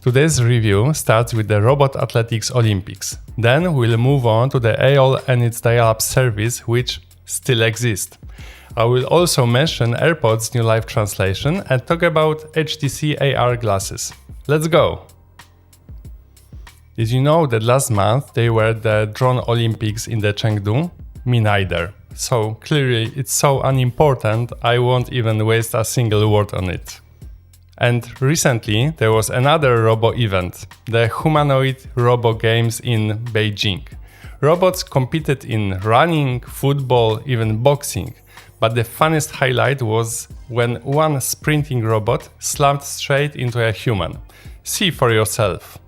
Today's review starts with the Robot Athletics Olympics. Then we'll move on to the AOL and its dial-up service, which still exists. I will also mention AirPods' new live translation and talk about HTC AR glasses. Let's go! Did you know that last month they were the Drone Olympics in the Chengdu? Me neither. So clearly it's so unimportant I won't even waste a single word on it. And recently there was another Robo event, the Humanoid Robo Games in Beijing. Robots competed in running, football, even boxing. But the funniest highlight was when one sprinting robot slammed straight into a human. See for yourself.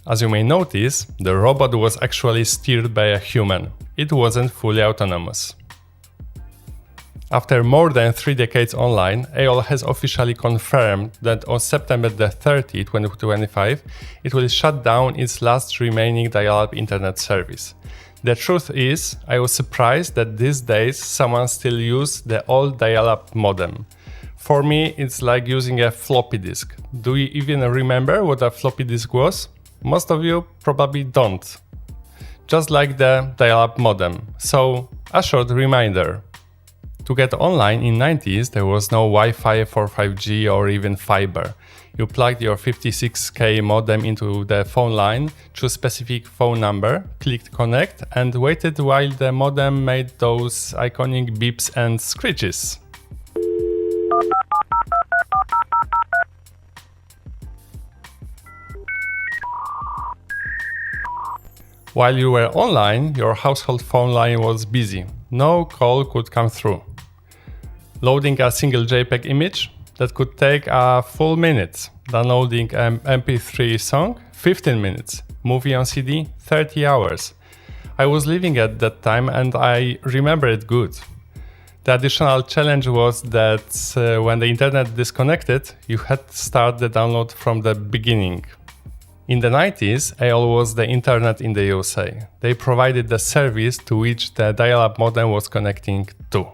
As you may notice, the robot was actually steered by a human. It wasn't fully autonomous. After more than 3 decades online, AOL has officially confirmed that on September 30, 2025, it will shut down its last remaining dial-up internet service. The truth is, I was surprised that these days someone still uses the old dial-up modem. For me, it's like using a floppy disk. Do you even remember what a floppy disk was? Most of you probably don't. Just like the dial-up modem. So, a short reminder. To get online in 90s, there was no Wi-Fi for 5G or even fiber. You plugged your 56K modem into the phone line, chose specific phone number, clicked connect, and waited while the modem made those iconic beeps and screeches. While you were online, your household phone line was busy. No call could come through. Loading a single JPEG image? That could take a full minute. Downloading an MP3 song? 15 minutes. Movie on CD? 30 hours. I was living at that time and I remember it good. The additional challenge was that when the internet disconnected, you had to start the download from the beginning. In the 90s, AOL was the internet in the USA. They provided the service to which the dial-up modem was connecting to.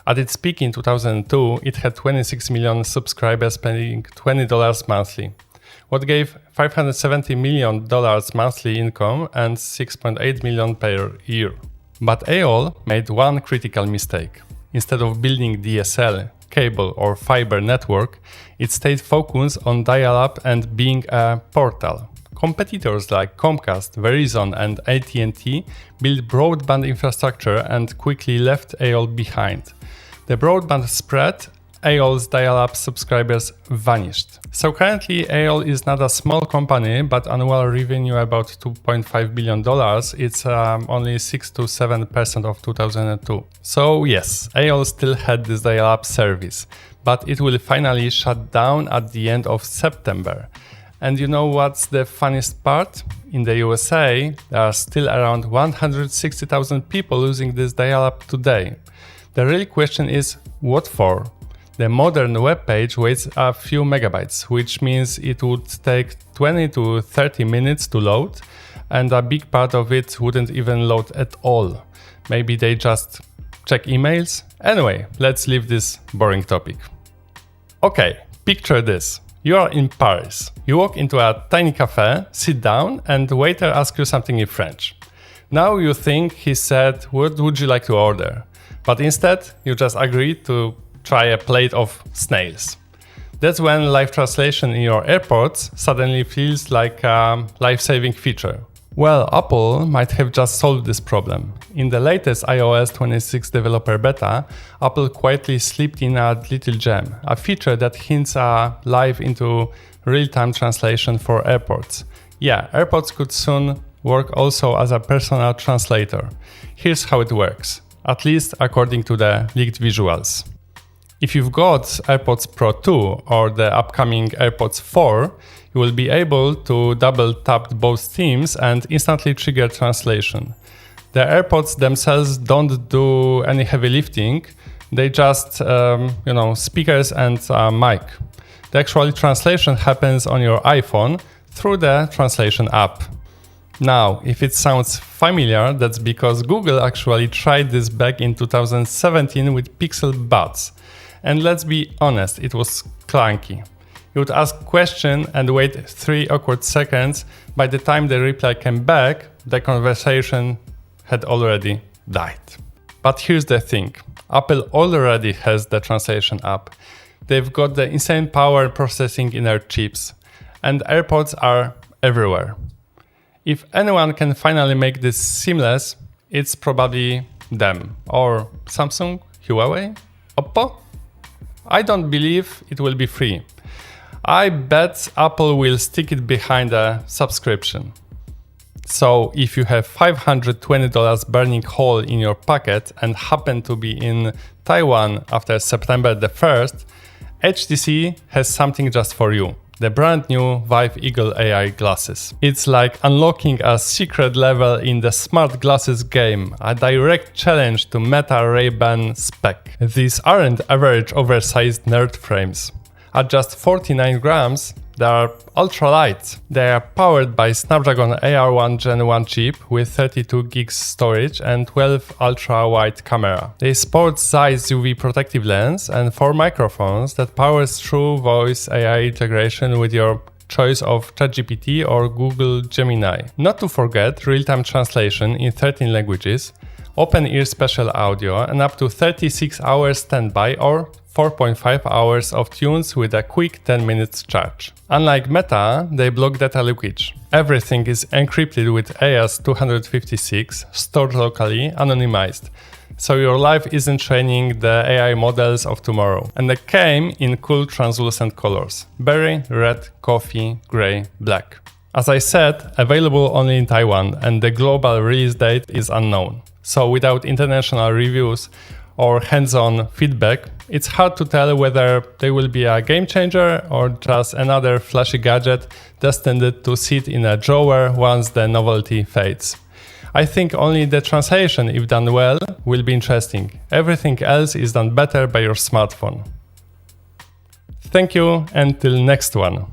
At its peak in 2002, it had 26 million subscribers paying $20 monthly, what gave $570 million monthly income and $6.8 million per year. But AOL made one critical mistake. Instead of building DSL, cable or fiber network, it stayed focused on dial-up and being a portal. Competitors like Comcast, Verizon and AT&T built broadband infrastructure and quickly left AOL behind. The broadband spread, AOL's dial-up subscribers vanished. So currently AOL is not a small company, but annual revenue about $2.5 billion. It's only 6 to 7% of 2002. So yes, AOL still had this dial-up service, but it will finally shut down at the end of September. And you know what's the funniest part? In the USA, there are still around 160,000 people using this dial-up today. The real question is, what for? The modern web page weighs a few megabytes, which means it would take 20 to 30 minutes to load, and a big part of it wouldn't even load at all. Maybe they just check emails? Anyway, let's leave this boring topic. Okay, picture this. You are in Paris. You walk into a tiny cafe, sit down, and the waiter asks you something in French. Now you think he said, "What would you like to order?" But instead, you just agree to try a plate of snails. That's when live translation in your AirPods suddenly feels like a life-saving feature. Well, Apple might have just solved this problem. In the latest iOS 26 developer beta, Apple quietly slipped in a little gem, a feature that hints live into real-time translation for AirPods. Yeah, AirPods could soon work also as a personal translator. Here's how it works, at least according to the leaked visuals. If you've got AirPods Pro 2 or the upcoming AirPods 4, you will be able to double tap both themes and instantly trigger translation. The AirPods themselves don't do any heavy lifting, they just, speakers and a mic. The actual translation happens on your iPhone through the translation app. Now, if it sounds familiar, that's because Google actually tried this back in 2017 with Pixel Buds. And let's be honest, it was clunky. You would ask a question and wait 3 awkward seconds. By the time the reply came back, the conversation had already died. But here's the thing. Apple already has the translation app. They've got the insane power processing in their chips. And AirPods are everywhere. If anyone can finally make this seamless, it's probably them. Or Samsung, Huawei, Oppo? I don't believe it will be free. I bet Apple will stick it behind a subscription. So if you have $520 burning hole in your pocket and happen to be in Taiwan after September the 1st, HTC has something just for you. The brand new Vive Eagle AR glasses. It's like unlocking a secret level in the smart glasses game, a direct challenge to Meta Ray-Ban spec. These aren't average oversized nerd frames. At just 49 grams, they are ultra-light. They are powered by Snapdragon AR1 Gen 1 chip with 32 gigs storage and 12 ultra-wide camera. They sport Zeiss UV protective lens and 4 microphones that powers through voice AI integration with your choice of ChatGPT or Google Gemini. Not to forget real-time translation in 13 languages, open-ear special audio and up to 36 hours standby or 4.5 hours of tunes with a quick 10 minutes charge. Unlike Meta, they block data leakage. Everything is encrypted with AES-256, stored locally, anonymized. So your life isn't training the AI models of tomorrow. And they came in cool translucent colors: berry, red, coffee, gray, black. As I said, available only in Taiwan and the global release date is unknown. So without international reviews or hands-on feedback, it's hard to tell whether they will be a game changer or just another flashy gadget destined to sit in a drawer once the novelty fades. I think only the translation, if done well, will be interesting. Everything else is done better by your smartphone. Thank you, until next one.